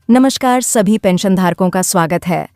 नमस्कार सभी पेंशनधारकों का स्वागत है।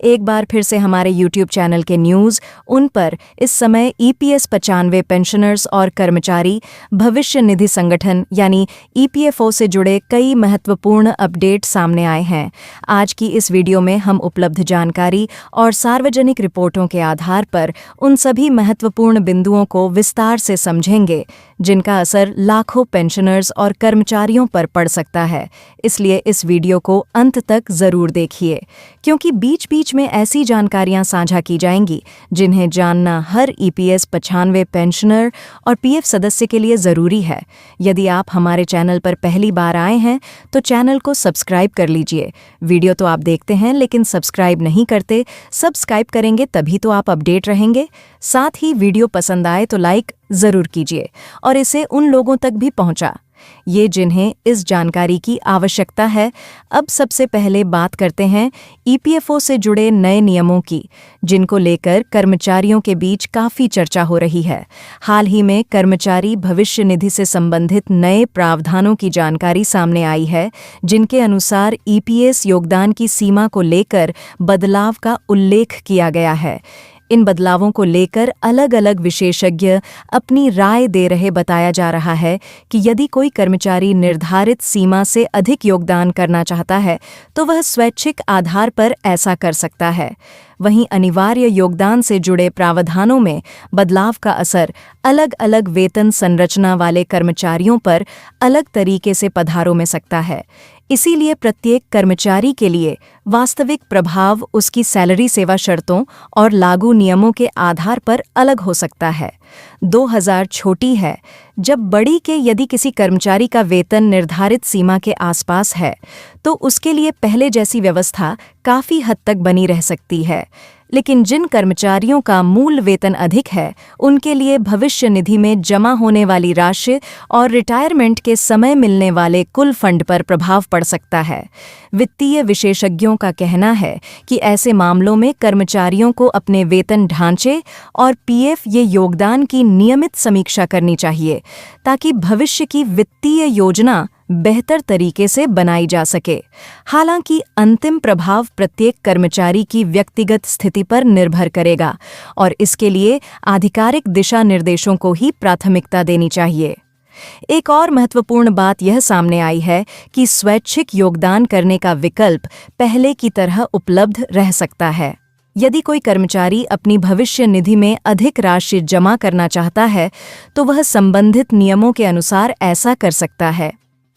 एक बार फिर से हमारे YouTube चैनल के न्यूज़ उन पर इस समय EPS 95 पेंशनर्स और कर्मचारी भविष्य निधि संगठन यानी EPFO से जुड़े कई महत्वपूर्ण अपडेट सामने आए हैं। आज की इस वीडियो में हम उपलब्ध जानकारी और सार्वजनिक रिपोर्टों के आधार पर उन सभी महत्वपूर्ण बिंदुओं को विस्तार से समझेंगे जिनका असर लाखों पेंशनर्स और कर्मचारियों पर पड़ सकता है। इसलिए इस वीडियो को अंत तक जरूर देखिए, क्योंकि बीच बीच में ऐसी जानकारियां साझा की जाएंगी जिन्हें जानना हर EPS 95 पेंशनर और PF सदस्य के लिए ज़रूरी है। यदि आप हमारे चैनल पर पहली बार आए हैं तो चैनल को सब्सक्राइब कर लीजिए। वीडियो तो आप देखते हैं लेकिन सब्सक्राइब नहीं करते। सब्सक्राइब करेंगे तभी तो आप अपडेट रहेंगे। साथ ही वीडियो पसंद आए तो लाइक ज़रूर कीजिए और इसे उन लोगों तक भी पहुंचा ये जिन्हें इस जानकारी की आवश्यकता है। अब सबसे पहले बात करते हैं EPFO से जुड़े नए नियमों की, जिनको लेकर कर्मचारियों के बीच काफ़ी चर्चा हो रही है। हाल ही में कर्मचारी भविष्य निधि से संबंधित नए प्रावधानों की जानकारी सामने आई है, जिनके अनुसार EPS योगदान की सीमा को लेकर बदलाव का उल्लेख किया गया है। इन बदलावों को लेकर अलग अलग विशेषज्ञ अपनी राय दे रहे बताया जा रहा है कि यदि कोई कर्मचारी निर्धारित सीमा से अधिक योगदान करना चाहता है तो वह स्वैच्छिक आधार पर ऐसा कर सकता है। वहीं अनिवार्य योगदान से जुड़े प्रावधानों में बदलाव का असर अलग अलग वेतन संरचना वाले कर्मचारियों पर अलग तरीके से पधारो में सकता है। इसीलिए प्रत्येक कर्मचारी के लिए वास्तविक प्रभाव उसकी सैलरी सेवा शर्तों और लागू नियमों के आधार पर अलग हो सकता है। 2000 छोटी है जब बड़ी के यदि किसी कर्मचारी का वेतन निर्धारित सीमा के आसपास है तो उसके लिए पहले जैसी व्यवस्था काफ़ी हद तक बनी रह सकती है। लेकिन जिन कर्मचारियों का मूल वेतन अधिक है उनके लिए भविष्य निधि में जमा होने वाली राशि और रिटायरमेंट के समय मिलने वाले कुल फंड पर प्रभाव पड़ सकता है। वित्तीय विशेषज्ञों का कहना है कि ऐसे मामलों में कर्मचारियों को अपने वेतन ढांचे और PF ये योगदान की नियमित समीक्षा करनी चाहिए ताकि भविष्य की वित्तीय योजना बेहतर तरीके से बनाई जा सके। हालांकि अंतिम प्रभाव प्रत्येक कर्मचारी की व्यक्तिगत स्थिति पर निर्भर करेगा और इसके लिए आधिकारिक दिशा निर्देशों को ही प्राथमिकता देनी चाहिए। एक और महत्वपूर्ण बात यह सामने आई है कि स्वैच्छिक योगदान करने का विकल्प पहले की तरह उपलब्ध रह सकता है। यदि कोई कर्मचारी अपनी भविष्य निधि में अधिक राशि जमा करना चाहता है तो वह संबंधित नियमों के अनुसार ऐसा कर सकता है।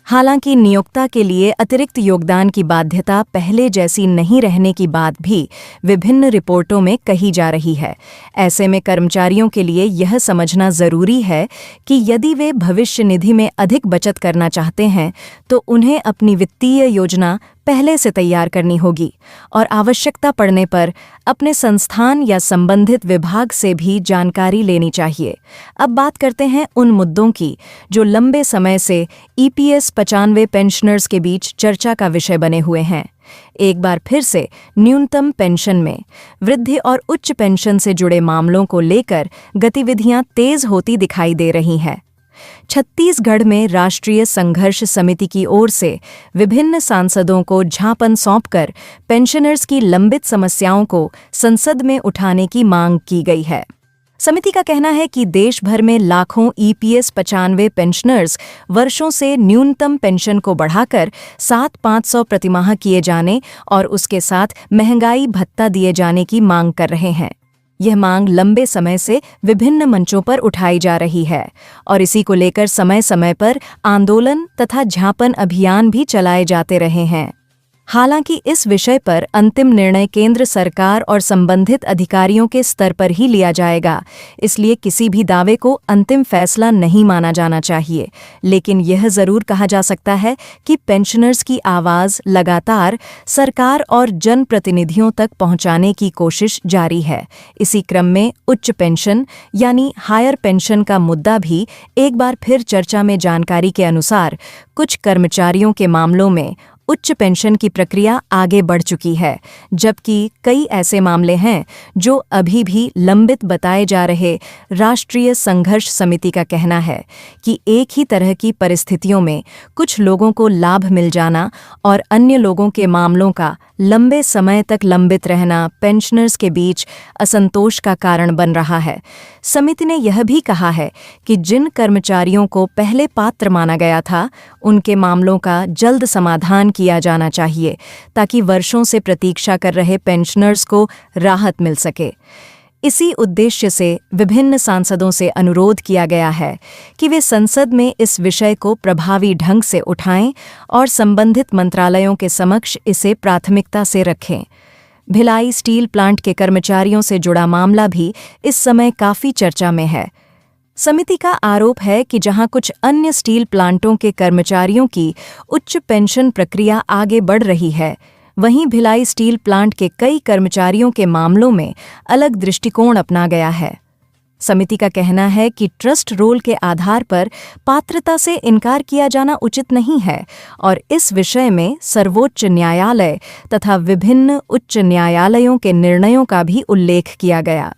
हालांकि नियोक्ता के लिए अतिरिक्त योगदान की बाध्यता पहले जैसी नहीं रहने की बात भी विभिन्न रिपोर्टों में कही जा रही है। ऐसे में कर्मचारियों के लिए यह समझना ज़रूरी है कि यदि वे भविष्य निधि में अधिक बचत करना चाहते हैं तो उन्हें अपनी वित्तीय योजना पहले से तैयार करनी होगी और आवश्यकता पड़ने पर अपने संस्थान या संबंधित विभाग से भी जानकारी लेनी चाहिए। अब बात करते हैं उन मुद्दों की जो लंबे समय से EPS 95 पेंशनर्स के बीच चर्चा का विषय बने हुए हैं। एक बार फिर से न्यूनतम पेंशन में वृद्धि और उच्च पेंशन से जुड़े मामलों को लेकर गतिविधियां तेज होती दिखाई दे रही हैं। छत्तीसगढ़ में राष्ट्रीय संघर्ष समिति की ओर से विभिन्न सांसदों को ज्ञापन सौंपकर पेंशनर्स की लंबित समस्याओं को संसद में उठाने की मांग की गई है। समिति का कहना है कि देश भर में लाखों EPS 95 पेंशनर्स वर्षों से न्यूनतम पेंशन को बढ़ाकर 7,500 प्रतिमाह किए जाने और उसके साथ महंगाई भत्ता दिए जाने की मांग कर रहे हैं। यह मांग लंबे समय से विभिन्न मंचों पर उठाई जा रही है और इसी को लेकर समय समय पर आंदोलन तथा ज्ञापन अभियान भी चलाए जाते रहे हैं। हालांकि इस विषय पर अंतिम निर्णय केंद्र सरकार और संबंधित अधिकारियों के स्तर पर ही लिया जाएगा, इसलिए किसी भी दावे को अंतिम फैसला नहीं माना जाना चाहिए। लेकिन यह जरूर कहा जा सकता है कि पेंशनर्स की आवाज़ लगातार सरकार और जनप्रतिनिधियों तक पहुंचाने की कोशिश जारी है। इसी क्रम में उच्च पेंशन यानी हायर पेंशन का मुद्दा भी एक बार फिर चर्चा में। जानकारी के अनुसार कुछ कर्मचारियों के मामलों में उच्च पेंशन की प्रक्रिया आगे बढ़ चुकी है, जबकि कई ऐसे मामले हैं जो अभी भी लंबित बताए जा रहे। राष्ट्रीय संघर्ष समिति का कहना है कि एक ही तरह की परिस्थितियों में कुछ लोगों को लाभ मिल जाना और अन्य लोगों के मामलों का लंबे समय तक लंबित रहना पेंशनर्स के बीच असंतोष का कारण बन रहा है। समिति ने यह भी कहा है कि जिन कर्मचारियों को पहले पात्र माना गया था, उनके मामलों का जल्द समाधान किया जाना चाहिए ताकि वर्षों से प्रतीक्षा कर रहे पेंशनर्स को राहत मिल सके। इसी उद्देश्य से विभिन्न सांसदों से अनुरोध किया गया है कि वे संसद में इस विषय को प्रभावी ढंग से उठाएं और संबंधित मंत्रालयों के समक्ष इसे प्राथमिकता से रखें। भिलाई स्टील प्लांट के कर्मचारियों से जुड़ा मामला भी इस समय काफी चर्चा में है। समिति का आरोप है कि जहां कुछ अन्य स्टील प्लांटों के कर्मचारियों की उच्च पेंशन प्रक्रिया आगे बढ़ रही है, वहीं भिलाई स्टील प्लांट के कई कर्मचारियों के मामलों में अलग दृष्टिकोण अपना गया है। समिति का कहना है कि ट्रस्ट रोल के आधार पर पात्रता से इनकार किया जाना उचित नहीं है और इस विषय में सर्वोच्च न्यायालय तथा विभिन्न उच्च न्यायालयों के निर्णयों का भी उल्लेख किया गया।